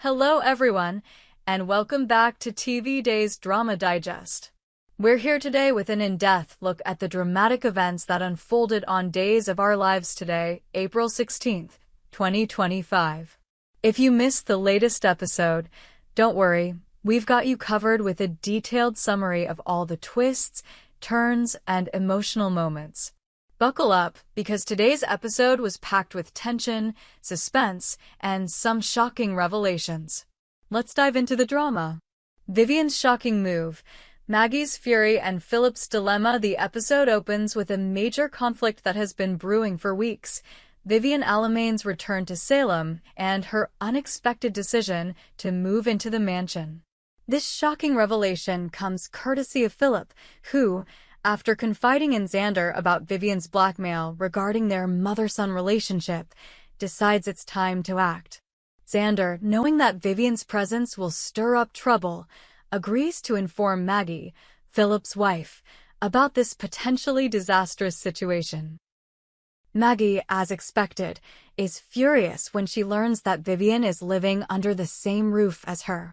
Hello everyone, and welcome back to TV Day's Drama Digest. We're here today with an in-depth look at the dramatic events that unfolded on Days of Our Lives today, April 16th, 2025. If you missed the latest episode, don't worry, we've got you covered with a detailed summary of all the twists, turns, and emotional moments. Buckle up, because today's episode was packed with tension, suspense, and some shocking revelations. Let's dive into the drama. Vivian's shocking move, Maggie's fury, and Philip's dilemma. The episode opens with a major conflict that has been brewing for weeks. Vivian Alamain's return to Salem and her unexpected decision to move into the mansion. This shocking revelation comes courtesy of Philip, who, after confiding in Xander about Vivian's blackmail regarding their mother-son relationship, decides it's time to act. Xander, knowing that Vivian's presence will stir up trouble, agrees to inform Maggie, Philip's wife, about this potentially disastrous situation. Maggie, as expected, is furious when she learns that Vivian is living under the same roof as her.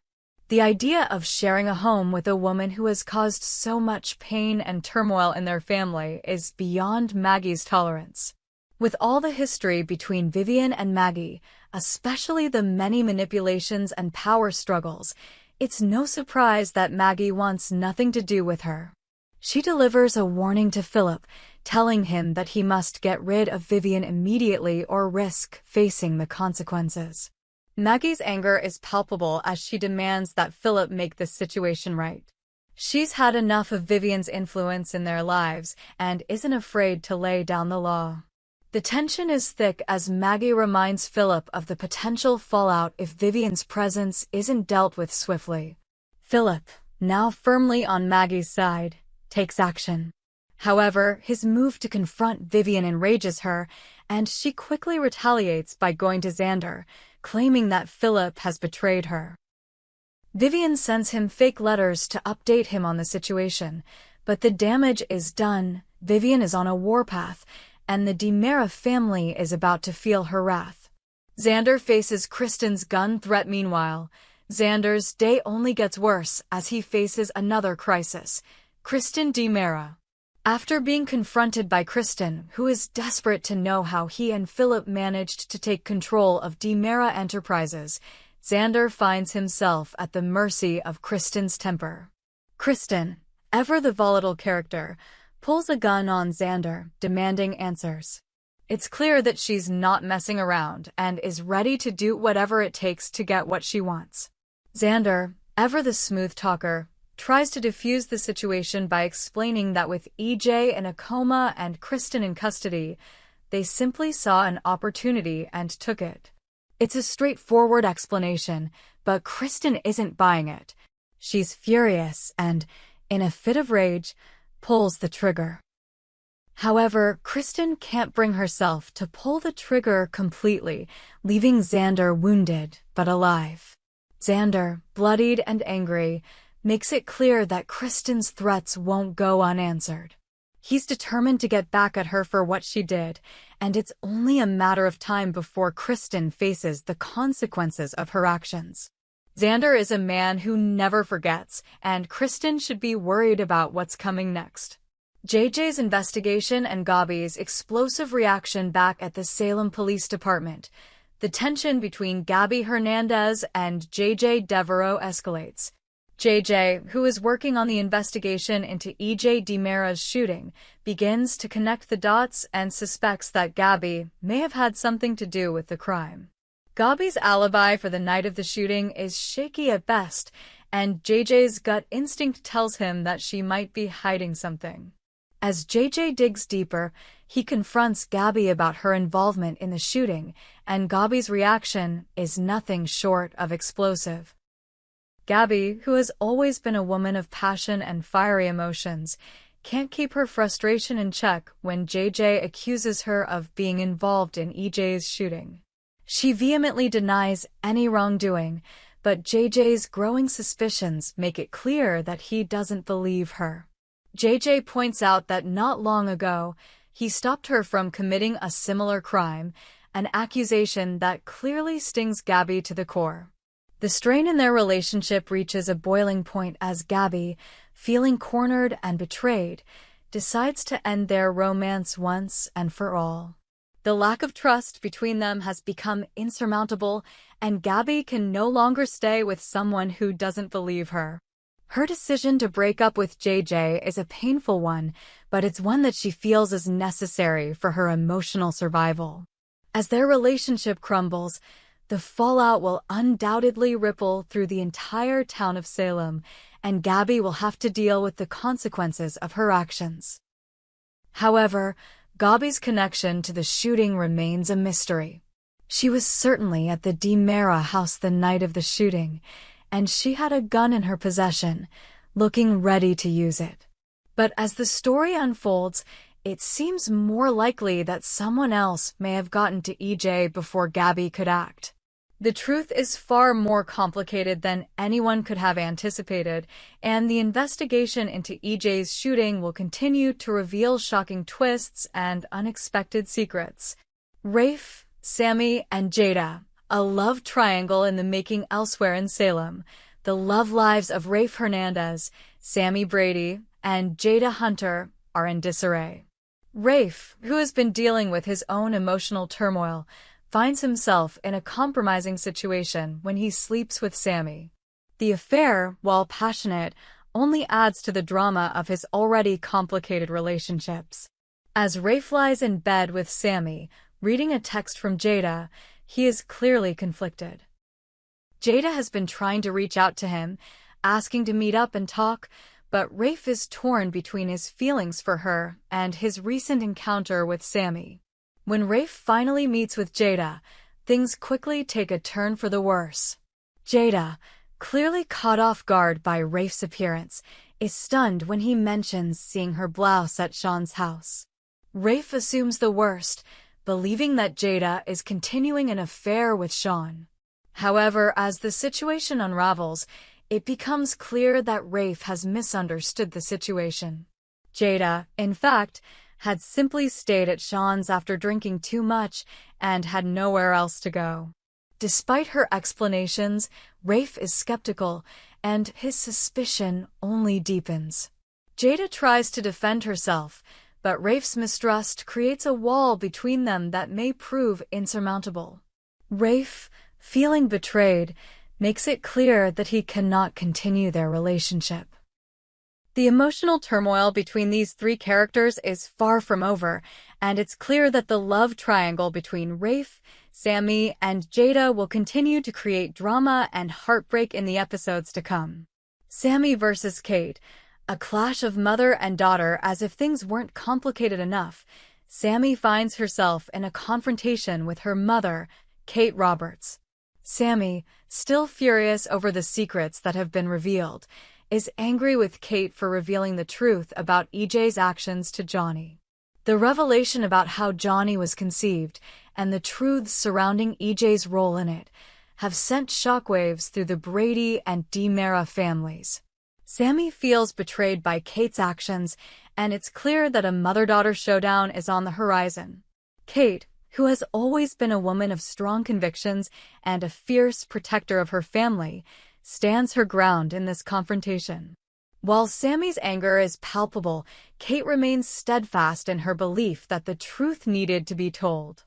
The idea of sharing a home with a woman who has caused so much pain and turmoil in their family is beyond Maggie's tolerance. With all the history between Vivian and Maggie, especially the many manipulations and power struggles, it's no surprise that Maggie wants nothing to do with her. She delivers a warning to Philip, telling him that he must get rid of Vivian immediately or risk facing the consequences. Maggie's anger is palpable as she demands that Philip make this situation right. She's had enough of Vivian's influence in their lives and isn't afraid to lay down the law. The tension is thick as Maggie reminds Philip of the potential fallout if Vivian's presence isn't dealt with swiftly. Philip, now firmly on Maggie's side, takes action. However, his move to confront Vivian enrages her, and she quickly retaliates by going to Xander, claiming that Philip has betrayed her. Vivian sends him fake letters to update him on the situation, but the damage is done. Vivian is on a warpath, and the DiMera family is about to feel her wrath. Xander faces Kristen's gun threat. Meanwhile, Xander's day only gets worse as he faces another crisis, Kristen DiMera. After being confronted by Kristen, who is desperate to know how he and Philip managed to take control of DiMera Enterprises, Xander finds himself at the mercy of Kristen's temper. Kristen, ever the volatile character, pulls a gun on Xander, demanding answers. It's clear that she's not messing around and is ready to do whatever it takes to get what she wants. Xander, ever the smooth talker, tries to defuse the situation by explaining that with EJ in a coma and Kristen in custody, they simply saw an opportunity and took it. It's a straightforward explanation, but Kristen isn't buying it. She's furious and, in a fit of rage, pulls the trigger. However, Kristen can't bring herself to pull the trigger completely, leaving Xander wounded but alive. Xander, bloodied and angry, makes it clear that Kristen's threats won't go unanswered. He's determined to get back at her for what she did, and it's only a matter of time before Kristen faces the consequences of her actions. Xander is a man who never forgets, and Kristen should be worried about what's coming next. JJ's investigation and Gabi's explosive reaction back at the Salem Police Department. The tension between Gabi Hernandez and JJ Devereaux escalates. JJ, who is working on the investigation into EJ DiMera's shooting, begins to connect the dots and suspects that Gabi may have had something to do with the crime. Gabi's alibi for the night of the shooting is shaky at best, and JJ's gut instinct tells him that she might be hiding something. As JJ digs deeper, he confronts Gabi about her involvement in the shooting, and Gabi's reaction is nothing short of explosive. Gabi, who has always been a woman of passion and fiery emotions, can't keep her frustration in check when JJ accuses her of being involved in EJ's shooting. She vehemently denies any wrongdoing, but JJ's growing suspicions make it clear that he doesn't believe her. JJ points out that not long ago, he stopped her from committing a similar crime, an accusation that clearly stings Gabi to the core. The strain in their relationship reaches a boiling point as Gabi, feeling cornered and betrayed, decides to end their romance once and for all. The lack of trust between them has become insurmountable, and Gabi can no longer stay with someone who doesn't believe her. Her decision to break up with JJ is a painful one, but it's one that she feels is necessary for her emotional survival. As their relationship crumbles, the fallout will undoubtedly ripple through the entire town of Salem, and Gabi will have to deal with the consequences of her actions. However, Gabi's connection to the shooting remains a mystery. She was certainly at the DiMera house the night of the shooting, and she had a gun in her possession, looking ready to use it. But as the story unfolds, it seems more likely that someone else may have gotten to EJ before Gabi could act. The truth is far more complicated than anyone could have anticipated, and the investigation into EJ's shooting will continue to reveal shocking twists and unexpected secrets. Rafe, Sammy, and Jada, a love triangle in the making elsewhere in Salem. The love lives of Rafe Hernandez, Sammy Brady, and Jada Hunter are in disarray. Rafe, who has been dealing with his own emotional turmoil, finds himself in a compromising situation when he sleeps with Sammy. The affair, while passionate, only adds to the drama of his already complicated relationships. As Rafe lies in bed with Sammy, reading a text from Jada, he is clearly conflicted. Jada has been trying to reach out to him, asking to meet up and talk, but Rafe is torn between his feelings for her and his recent encounter with Sammy. When Rafe finally meets with Jada, things quickly take a turn for the worse. Jada, clearly caught off guard by Rafe's appearance, is stunned when he mentions seeing her blouse at Sean's house. Rafe assumes the worst, believing that Jada is continuing an affair with Sean. However, as the situation unravels, it becomes clear that Rafe has misunderstood the situation. Jada, in fact, had simply stayed at Sean's after drinking too much and had nowhere else to go. Despite her explanations, Rafe is skeptical, and his suspicion only deepens. Jada tries to defend herself, but Rafe's mistrust creates a wall between them that may prove insurmountable. Rafe, feeling betrayed, makes it clear that he cannot continue their relationship. The emotional turmoil between these three characters is far from over, and it's clear that the love triangle between Rafe, Sammy, and Jada will continue to create drama and heartbreak in the episodes to come. Sammy versus Kate, a clash of mother and daughter. As if things weren't complicated enough, Sammy finds herself in a confrontation with her mother, Kate Roberts. Sammy, still furious over the secrets that have been revealed, is angry with Kate for revealing the truth about EJ's actions to Johnny. The revelation about how Johnny was conceived and the truths surrounding EJ's role in it have sent shockwaves through the Brady and DiMera families. Sammy feels betrayed by Kate's actions, and it's clear that a mother-daughter showdown is on the horizon. Kate, who has always been a woman of strong convictions and a fierce protector of her family, stands her ground in this confrontation. While Sammy's anger is palpable, Kate remains steadfast in her belief that the truth needed to be told.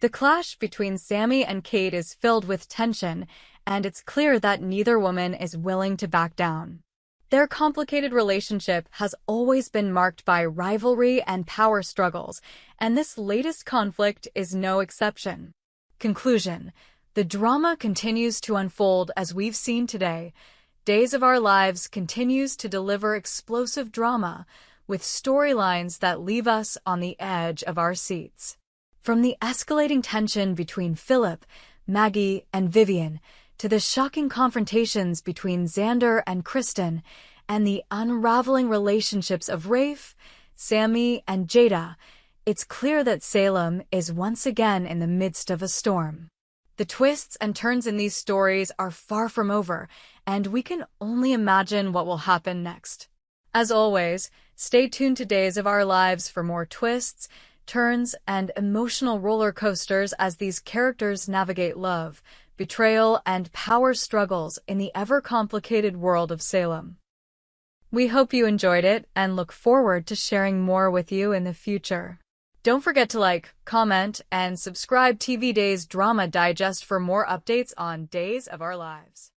The clash between Sammy and Kate is filled with tension, and it's clear that neither woman is willing to back down. Their complicated relationship has always been marked by rivalry and power struggles, and this latest conflict is no exception. Conclusion: the drama continues to unfold as we've seen today. Days of Our Lives continues to deliver explosive drama, with storylines that leave us on the edge of our seats. From the escalating tension between Philip, Maggie, and Vivian, to the shocking confrontations between Xander and Kristen, and the unraveling relationships of Rafe, Sammy, and Jada, it's clear that Salem is once again in the midst of a storm. The twists and turns in these stories are far from over, and we can only imagine what will happen next. As always, stay tuned to Days of Our Lives for more twists, turns, and emotional roller coasters as these characters navigate love, betrayal, and power struggles in the ever-complicated world of Salem. We hope you enjoyed it and look forward to sharing more with you in the future. Don't forget to like, comment, and subscribe TV Days Drama Digest for more updates on Days of Our Lives.